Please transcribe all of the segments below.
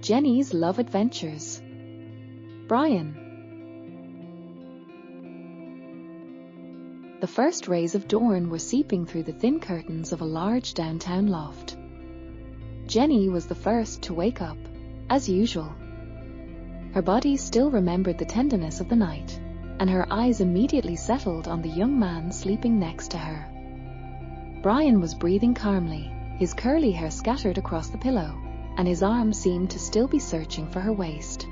Jenny's love adventures. Brian. The first rays of dawn were seeping through the thin curtains of a large downtown loft. Jenny was the first to wake up, as usual. Her body still remembered the tenderness of the night, and her eyes immediately settled on the young man sleeping next to her. Brian was breathing calmly, his curly hair scattered across the pillow, and his arm seemed to still be searching for her waist.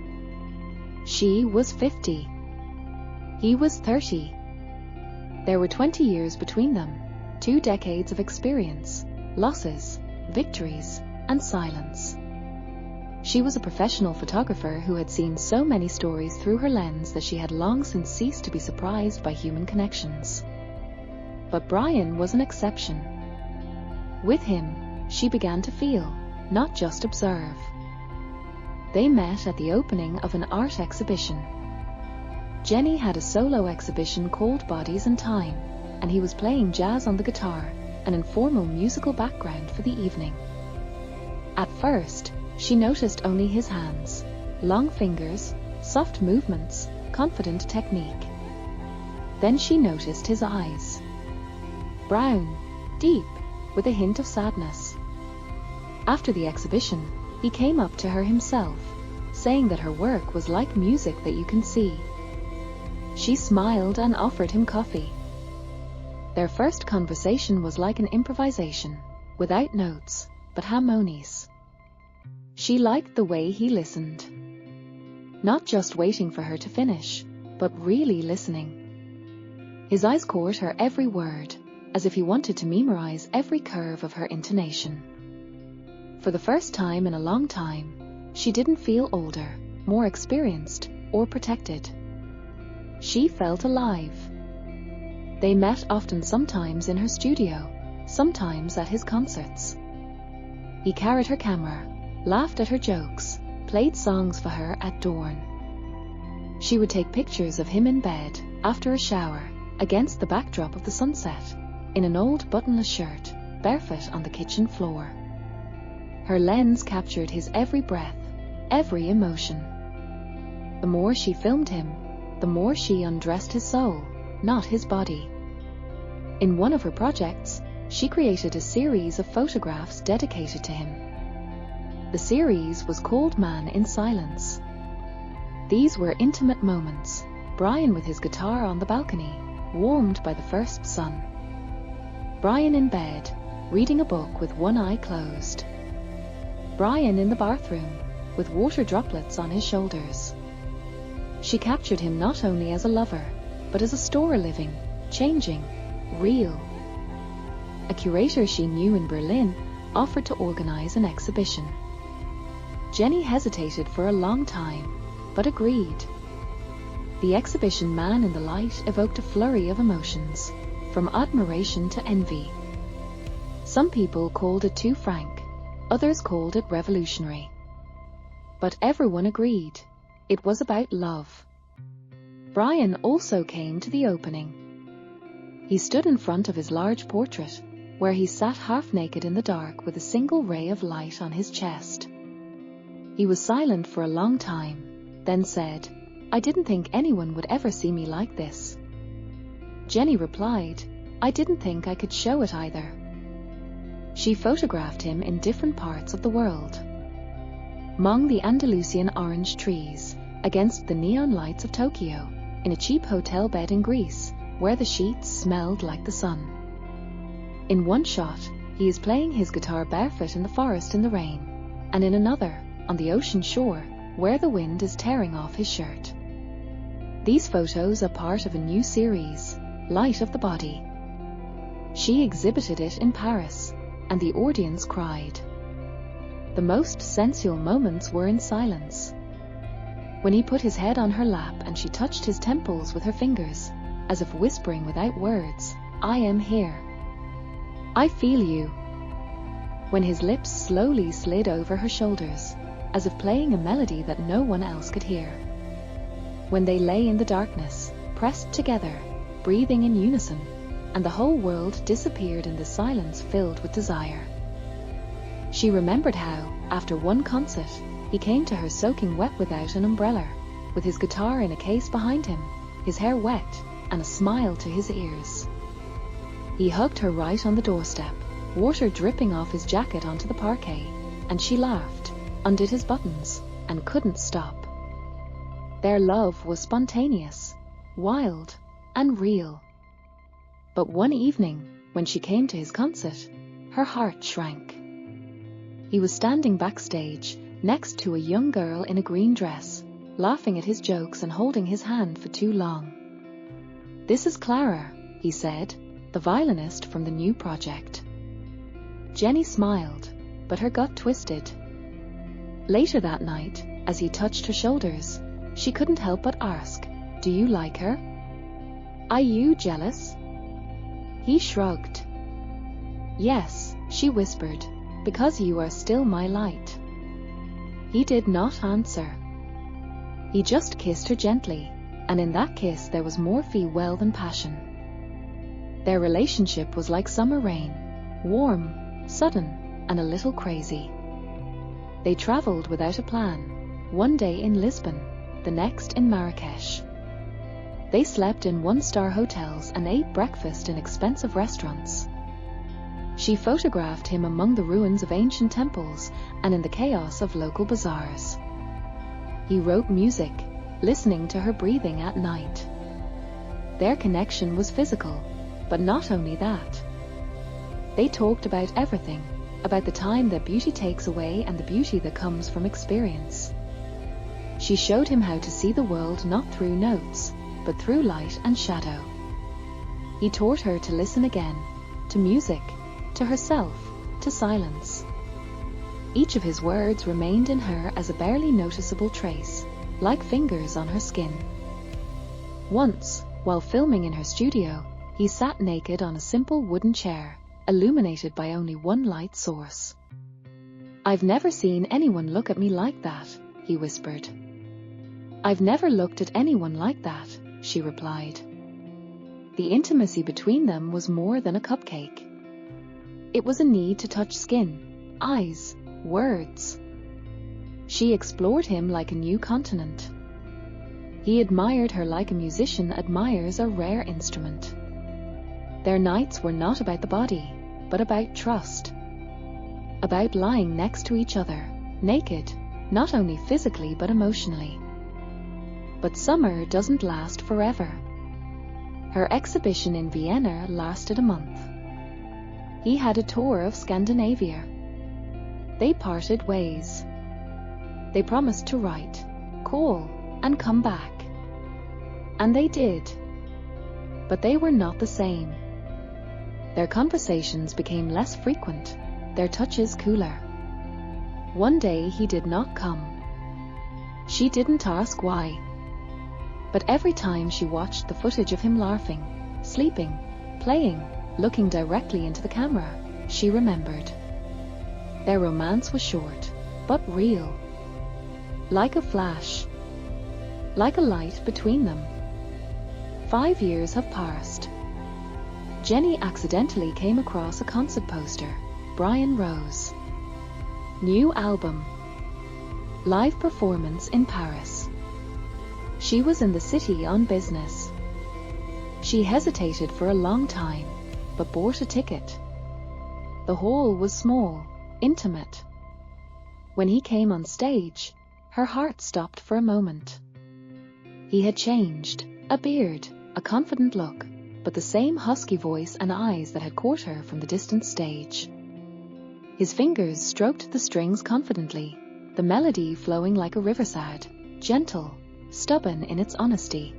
She was 50. He was 30. There were 20 years between them, 2 decades of experience, losses, victories, and silence. She was a professional photographer who had seen so many stories through her lens that she had long since ceased to be surprised by human connections. But Brian was an exception. With him, she began to feel, not just observe. They met at the opening of an art exhibition. Jenny had a solo exhibition called Bodies and Time, and he was playing jazz on the guitar, an informal musical background for the evening. At first, she noticed only his hands, long fingers, soft movements, confident technique. Then she noticed his eyes. Brown, deep, with a hint of sadness. After the exhibition, he came up to her himself, saying that her work was like music that you can see. She smiled and offered him coffee. Their first conversation was like an improvisation, without notes, but harmonies. She liked the way he listened. Not just waiting for her to finish, but really listening. His eyes caught her every word, as if he wanted to memorize every curve of her intonation. For the first time in a long time, she didn't feel older, more experienced, or protected. She felt alive. They met often, sometimes in her studio, sometimes at his concerts. He carried her camera, laughed at her jokes, played songs for her at dawn. She would take pictures of him in bed, after a shower, against the backdrop of the sunset, in an old buttonless shirt, barefoot on the kitchen floor. Her lens captured his every breath, every emotion. The more she filmed him, the more she undressed his soul, not his body. In one of her projects, she created a series of photographs dedicated to him. The series was called Man in Silence. These were intimate moments, Brian with his guitar on the balcony, warmed by the first sun. Brian in bed, reading a book with one eye closed. Brian in the bathroom, with water droplets on his shoulders. She captured him not only as a lover, but as a storer living, changing, real. A curator she knew in Berlin offered to organize an exhibition. Jenny hesitated for a long time, but agreed. The exhibition Man in the Light evoked a flurry of emotions, from admiration to envy. Some people called it too frank, others called it revolutionary. But everyone agreed, it was about love. Brian also came to the opening. He stood in front of his large portrait, where he sat half naked in the dark with a single ray of light on his chest. He was silent for a long time, then said, "I didn't think anyone would ever see me like this." Jenny replied, "I didn't think I could show it either." She photographed him in different parts of the world. Among the Andalusian orange trees, against the neon lights of Tokyo, in a cheap hotel bed in Greece, where the sheets smelled like the sun. In one shot, he is playing his guitar barefoot in the forest in the rain, and in another, on the ocean shore, where the wind is tearing off his shirt. These photos are part of a new series, Light of the Body. She exhibited it in Paris, and the audience cried. The most sensual moments were in silence. When he put his head on her lap and she touched his temples with her fingers, as if whispering without words, "I am here. I feel you." When his lips slowly slid over her shoulders, as if playing a melody that no one else could hear. When they lay in the darkness, pressed together, breathing in unison, and the whole world disappeared in the silence filled with desire. She remembered how, after one concert, he came to her soaking wet without an umbrella, with his guitar in a case behind him, his hair wet, and a smile to his ears. He hugged her right on the doorstep, water dripping off his jacket onto the parquet, and she laughed, undid his buttons, and couldn't stop. Their love was spontaneous, wild, and real. But one evening, when she came to his concert, her heart shrank. He was standing backstage, next to a young girl in a green dress, laughing at his jokes and holding his hand for too long. "This is Clara," he said, "the violinist from the new project." Jenny smiled, but her gut twisted. Later that night, as he touched her shoulders, she couldn't help but ask, "Do you like her? Are you jealous?" He shrugged. "Yes," she whispered, "because you are still my light." He did not answer. He just kissed her gently, and in that kiss there was more farewell than passion. Their relationship was like summer rain, warm, sudden, and a little crazy. They traveled without a plan, one day in Lisbon, the next in Marrakesh. They slept in one-star hotels and ate breakfast in expensive restaurants. She photographed him among the ruins of ancient temples and in the chaos of local bazaars. He wrote music, listening to her breathing at night. Their connection was physical, but not only that. They talked about everything, about the time that beauty takes away and the beauty that comes from experience. She showed him how to see the world not through notes, but through light and shadow. He taught her to listen again, to music, to herself, to silence. Each of his words remained in her as a barely noticeable trace, like fingers on her skin. Once, while filming in her studio, he sat naked on a simple wooden chair, illuminated by only one light source. "I've never seen anyone look at me like that," he whispered. "I've never looked at anyone like that," she replied. The intimacy between them was more than a cupcake. It was a need to touch skin, eyes, words. She explored him like a new continent. He admired her like a musician admires a rare instrument. Their nights were not about the body, but about trust. About lying next to each other, naked, not only physically but emotionally. But summer doesn't last forever. Her exhibition in Vienna lasted a month. He had a tour of Scandinavia. They parted ways. They promised to write, call, and come back. And they did. But they were not the same. Their conversations became less frequent, their touches cooler. One day he did not come. She didn't ask why. But every time she watched the footage of him laughing, sleeping, playing, looking directly into the camera, she remembered. Their romance was short, but real. Like a flash. Like a light between them. 5 years have passed. Jenny accidentally came across a concert poster. Brian Rose. New album. Live performance in Paris. She was in the city on business. She hesitated for a long time, but bought a ticket. The hall was small, intimate. When he came on stage, her heart stopped for a moment. He had changed, a beard, a confident look, but the same husky voice and eyes that had caught her from the distant stage. His fingers stroked the strings confidently, the melody flowing like a riverside, gentle, stubborn in its honesty.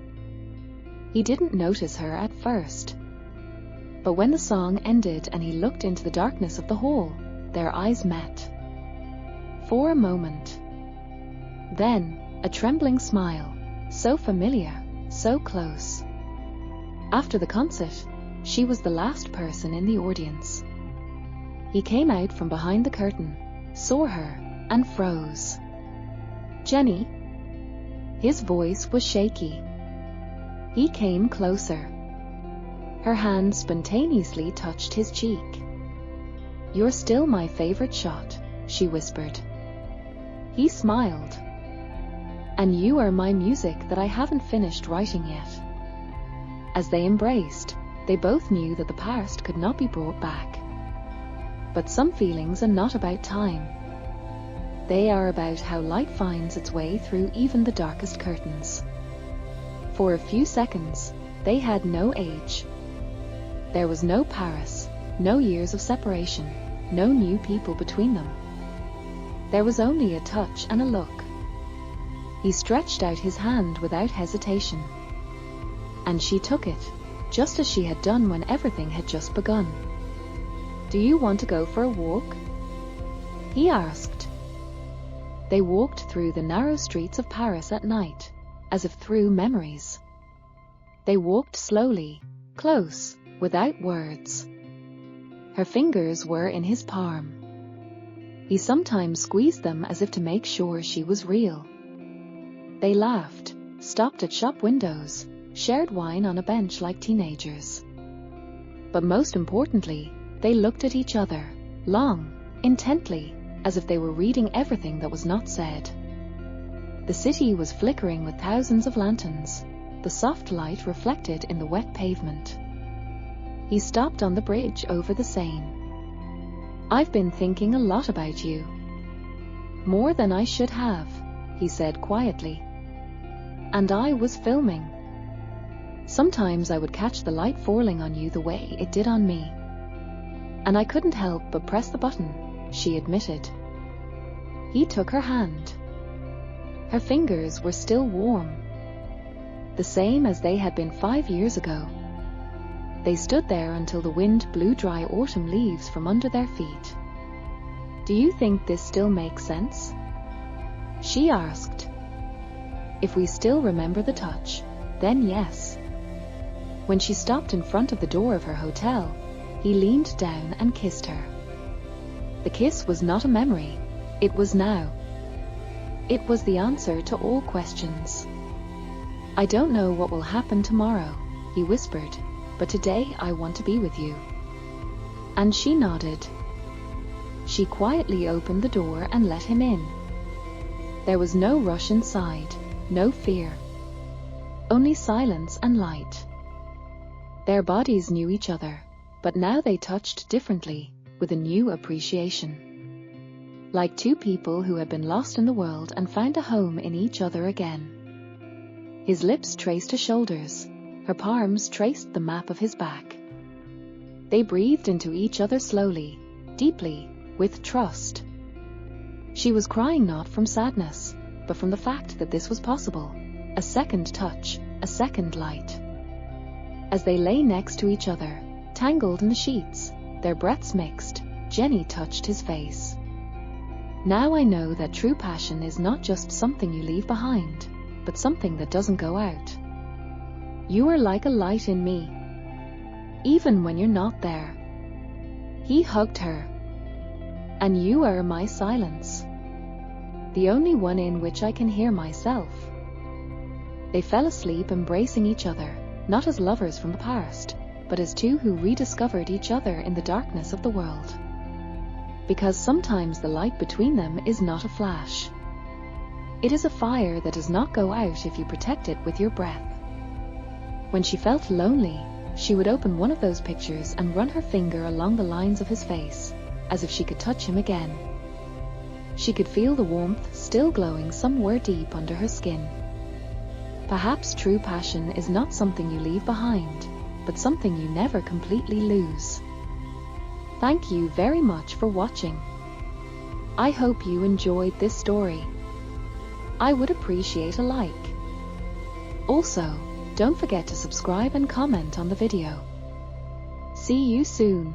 He didn't notice her at first. But when the song ended and he looked into the darkness of the hall, their eyes met. For a moment. Then, a trembling smile, so familiar, so close. After the concert, she was the last person in the audience. He came out from behind the curtain, saw her, and froze. "Jenny?" His voice was shaky. He came closer. Her hand spontaneously touched his cheek. "You're still my favorite shot," she whispered. He smiled. And you are my music that I haven't finished writing yet. As they embraced, they both knew that the past could not be brought back. But some feelings are not about time. They are about how light finds its way through even the darkest curtains. For a few seconds, they had no age. There was no Paris, no years of separation, no new people between them. There was only a touch and a look. He stretched out his hand without hesitation. And she took it, just as she had done when everything had just begun. "Do you want to go for a walk?" he asked. They walked through the narrow streets of Paris at night, as if through memories. They walked slowly, close, without words. Her fingers were in his palm. He sometimes squeezed them as if to make sure she was real. They laughed, stopped at shop windows, shared wine on a bench like teenagers. But most importantly, they looked at each other, long, intently, as if they were reading everything that was not said. The city was flickering with thousands of lanterns, the soft light reflected in the wet pavement. He stopped on the bridge over the Seine. "I've been thinking a lot about you." "More than I should have," he said quietly. "And I was filming. Sometimes I would catch the light falling on you the way it did on me. And I couldn't help but press the button," she admitted. He took her hand. Her fingers were still warm, the same as they had been 5 years ago. They stood there until the wind blew dry autumn leaves from under their feet. "Do you think this still makes sense?" she asked. "If we still remember the touch, then yes." When she stopped in front of the door of her hotel, he leaned down and kissed her. The kiss was not a memory, it was now. It was the answer to all questions. "I don't know what will happen tomorrow," he whispered, "but today I want to be with you." And she nodded. She quietly opened the door and let him in. There was no rush inside, no fear. Only silence and light. Their bodies knew each other, but now they touched differently, with a new appreciation. Like two people who had been lost in the world and found a home in each other again. His lips traced her shoulders, her palms traced the map of his back. They breathed into each other slowly, deeply, with trust. She was crying not from sadness, but from the fact that this was possible. A second touch, a second light. As they lay next to each other, tangled in the sheets, their breaths mixed, Jenny touched his face. "Now I know that true passion is not just something you leave behind, but something that doesn't go out. You are like a light in me, even when you're not there." He hugged her. "And you are my silence, the only one in which I can hear myself." They fell asleep embracing each other, not as lovers from the past, but as two who rediscovered each other in the darkness of the world. Because sometimes the light between them is not a flash. It is a fire that does not go out if you protect it with your breath. When she felt lonely, she would open one of those pictures and run her finger along the lines of his face, as if she could touch him again. She could feel the warmth still glowing somewhere deep under her skin. Perhaps true passion is not something you leave behind, but something you never completely lose. Thank you very much for watching. I hope you enjoyed this story. I would appreciate a like. Also, don't forget to subscribe and comment on the video. See you soon.